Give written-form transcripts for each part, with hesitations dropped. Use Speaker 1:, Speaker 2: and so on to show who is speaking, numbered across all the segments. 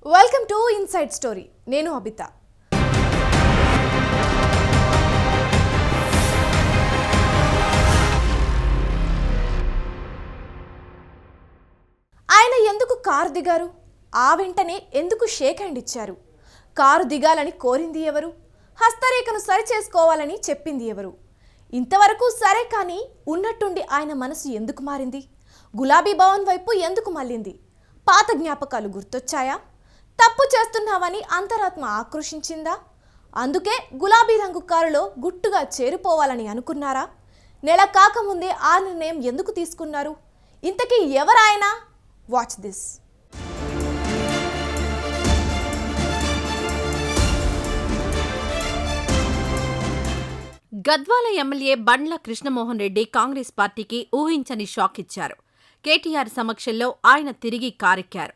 Speaker 1: Welcome to inside story. నేను అబిత. ఆయన ఎందుకు కారు దిగారు? ఆ వెంటనే ఎందుకు షేక్ హ్యాండ్ ఇచ్చారు? కారు దిగాలని కోరింది ఎవరు? హస్తరేఖను సరిచేసుకోవాలని చెప్పింది ఎవరు? ఇంతవరకు సరే, కానీ ఉన్నట్టుండి ఆయన మనసు ఎందుకు మారింది? గులాబీ భవన్ వైపు ఎందుకు మళ్ళింది? పాత జ్ఞాపకాలు గుర్తొచ్చాయా? తప్పు చేస్తున్నావని అంతరాత్మ ఆక్రోశించిందా? అందుకే గులాబీ రంగు కారులో గుట్టుగా చేరిపోవాలని అనుకున్నారా? నెల కాకముందే ఆ నిర్ణయం ఎందుకు తీసుకున్నారు? ఇంతకీ ఎవరాయన? Watch this.
Speaker 2: Gadwal MLA Bandla Krishnamohan Reddy Congress పార్టీకి ఊహించని షాక్ ఇచ్చారు. కేటీఆర్ సమక్షంలో ఆయన తిరిగి కారెక్కారు.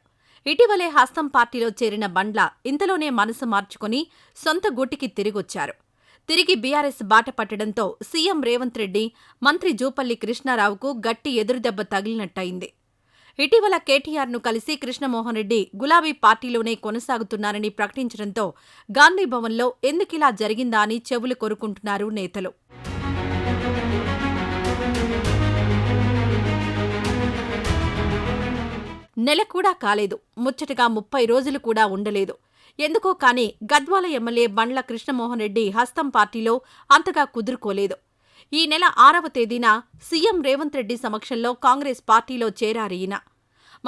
Speaker 2: ఇటీవలే హస్తం పార్టీలో చేరిన బండ్ల ఇంతలోనే మనసు మార్చుకుని సొంత గూటికి తిరిగొచ్చారు. తిరిగి బీఆర్ఎస్ బాట పట్టడంతో సీఎం రేవంత్ రెడ్డి, మంత్రి జూపల్లి కృష్ణారావుకు గట్టి ఎదురుదెబ్బ తగిలినట్టయింది. ఇటీవల కేటీఆర్ను కలిసి కృష్ణమోహన్ రెడ్డి గులాబీ పార్టీలోనే కొనసాగుతున్నారని ప్రకటించడంతో గాంధీభవన్లో ఎందుకిలా జరిగిందా అని చెవులు కొరుకుంటున్నారు నేతలు. నెల కూడా కాలేదు, ముచ్చటగా 30 రోజులు కూడా ఉండలేదు. ఎందుకో కానీ గద్వాల ఎమ్మెల్యే బండ్ల కృష్ణమోహన్ రెడ్డి హస్తం పార్టీలో అంతగా కుదురుకోలేదు. ఈ నెల 6వ తేదీన సీఎం రేవంత్ రెడ్డి సమక్షంలో కాంగ్రెస్ పార్టీలో చేరారీయన.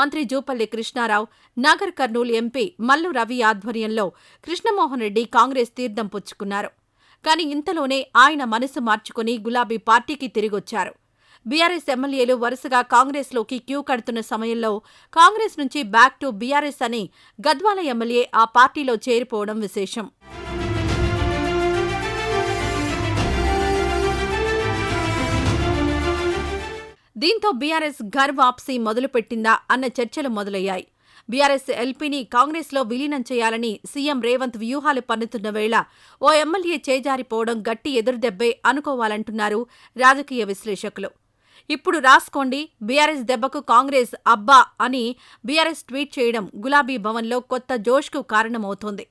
Speaker 2: మంత్రి జూపల్లి కృష్ణారావు, నాగర్ కర్నూలు ఎంపీ మల్లు రవి ఆధ్వర్యంలో కృష్ణమోహన్ రెడ్డి కాంగ్రెస్ తీర్థం పుచ్చుకున్నారు. కాని ఇంతలోనే ఆయన మనసు మార్చుకుని గులాబీ పార్టీకి తిరిగొచ్చారు. బీఆర్ఎస్ ఎమ్మెల్యేలు వరుసగా కాంగ్రెస్లోకి క్యూ కడుతున్న సమయంలో కాంగ్రెస్ నుంచి బ్యాక్ టు బీఆర్ఎస్ అని గద్వాల ఎమ్మెల్యే ఆ పార్టీలో చేరిపోవడం విశేషం. దీంతో బీఆర్ఎస్ ఘర్ వాప్సీ మొదలుపెట్టిందా అన్న చర్చలు మొదలయ్యాయి. బీఆర్ఎస్ ఎల్పీని కాంగ్రెస్లో విలీనం చేయాలని సీఎం రేవంత్ వ్యూహాలు పన్నుతున్న వేళ ఓ ఎమ్మెల్యే చేజారిపోవడం గట్టి ఎదురుదెబ్బే అనుకోవాలంటున్నారు రాజకీయ విశ్లేషకులు. ఇప్పుడు రాసుకోండి, బీఆర్ఎస్ దెబ్బకు కాంగ్రెస్ అబ్బా అని బీఆర్ఎస్ ట్వీట్ చేయడం గులాబీ భవన్లో కొత్త జోష్కు కారణమవుతోంది.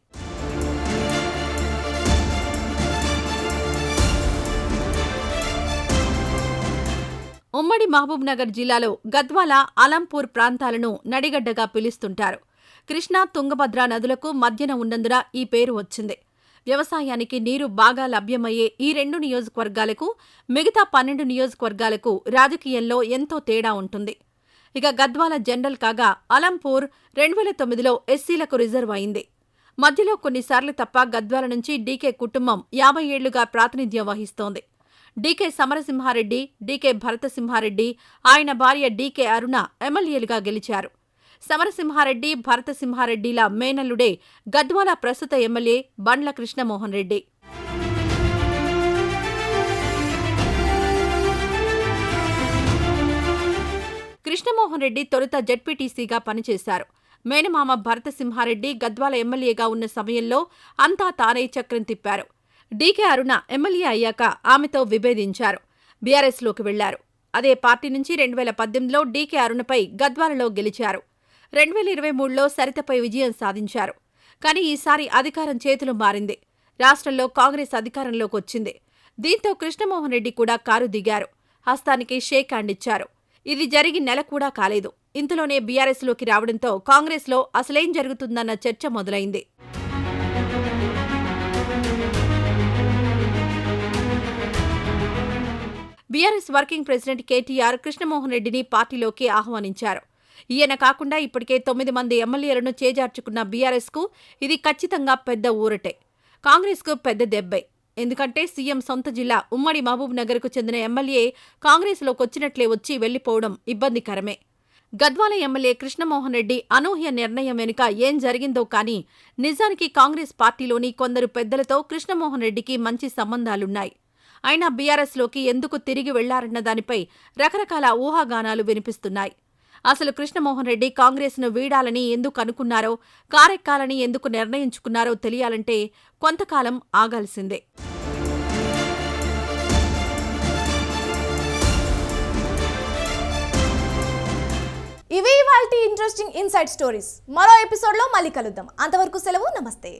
Speaker 2: ఉమ్మడి మహబూబ్నగర్ జిల్లాలో గద్వాల, అలంపూర్ ప్రాంతాలను నడిగడ్డగా పిలుస్తుంటారు. కృష్ణా, తుంగభద్ర నదులకు మధ్యన ఉన్నందున ఈ పేరు వచ్చింది. వ్యవసాయానికి నీరు బాగా లభ్యమయ్యే ఈ 2 నియోజకవర్గాలకు మిగతా 12 నియోజకవర్గాలకు రాజకీయంలో ఎంతో తేడా ఉంటుంది. ఇక గద్వాల జనరల్ కాగా అలంపూర్ 2009లో ఎస్సీలకు రిజర్వ్ అయింది. మధ్యలో కొన్నిసార్లు తప్ప గద్వాల నుంచి డీకే కుటుంబం 50 ఏళ్లుగా ప్రాతినిధ్యం వహిస్తోంది. డీకే సమరసింహారెడ్డి, డీకే భరతసింహారెడ్డి, ఆయన భార్య డీకే అరుణ ఎమ్మెల్యేలుగా గెలిచారు. సమరసింహారెడ్డి, భరతసింహారెడ్డిల మేనల్లుడే గద్వాల ప్రస్తుత ఎమ్మెల్యే బండ్ల కృష్ణమోహన్ రెడ్డి. కృష్ణమోహన్ రెడ్డి తొలుత జెడ్పీటీసీగా పనిచేశారు. మేనమామ భరతసింహారెడ్డి గద్వాల ఎమ్మెల్యేగా ఉన్న సమయంలో అంతా తానే చక్రం తిప్పారు. డీకే అరుణ ఎమ్మెల్యే అయ్యాక ఆమెతో విభేదించారు. బీఆర్ఎస్లోకి వెళ్లారు. అదే పార్టీ నుంచి 2018లో డీకే అరుణపై గద్వాలలో గెలిచారు. 2023లో సరితపై విజయం సాధించారు. కానీ ఈసారి అధికారం చేతులు మారింది. రాష్ట్రంలో కాంగ్రెస్ అధికారంలోకి వచ్చింది. దీంతో కృష్ణమోహన్ రెడ్డి కూడా కారు దిగారు. హస్తానికి షేక్ హ్యాండ్ ఇచ్చారు. ఇది జరిగి నెల కూడా కాలేదు. ఇంతలోనే బీఆర్ఎస్లోకి రావడంతో కాంగ్రెస్లో అసలేం జరుగుతుందన్న చర్చ మొదలైంది. BRS working president KTR Krishnamohan రెడ్డిని పార్టీలోకి ఆహ్వానించారు. ఈయన కాకుండా ఇప్పటికే 9 మంది ఎమ్మెల్యేలను చేజార్చుకున్న బీఆర్ఎస్కు ఇది ఖచ్చితంగా పెద్ద ఊరటే. కాంగ్రెస్కు పెద్ద దెబ్బే. ఎందుకంటే సీఎం సొంత జిల్లా ఉమ్మడి మహబూబ్నగర్కు చెందిన ఎమ్మెల్యే కాంగ్రెస్లోకొచ్చినట్లే వచ్చి వెళ్లిపోవడం ఇబ్బందికరమే. గద్వాల ఎమ్మెల్యే కృష్ణమోహన్ రెడ్డి అనూహ్య నిర్ణయం వెనుక ఏం జరిగిందో కానీ నిజానికి కాంగ్రెస్ పార్టీలోని కొందరు పెద్దలతో కృష్ణమోహన్ రెడ్డికి మంచి సంబంధాలున్నాయి. అయినా బీఆర్ఎస్లోకి ఎందుకు తిరిగి వెళ్లారన్న దానిపై రకరకాల ఊహాగానాలు వినిపిస్తున్నాయి. అసలు కృష్ణమోహన్ రెడ్డి కాంగ్రెస్ను వీడాలని ఎందుకు అనుకున్నారో, కారెక్కాలని ఎందుకు నిర్ణయించుకున్నారో తెలియాలంటే కొంతకాలం ఆగాల్సిందే.
Speaker 1: ఇవి ఇవాల్టి ఇంట్రెస్టింగ్ ఇన్సైడ్ స్టోరీస్ మరో ఎపిసోడ్లో మళ్ళీ కలుద్దాం. అంతవరకు సెలవు, నమస్తే.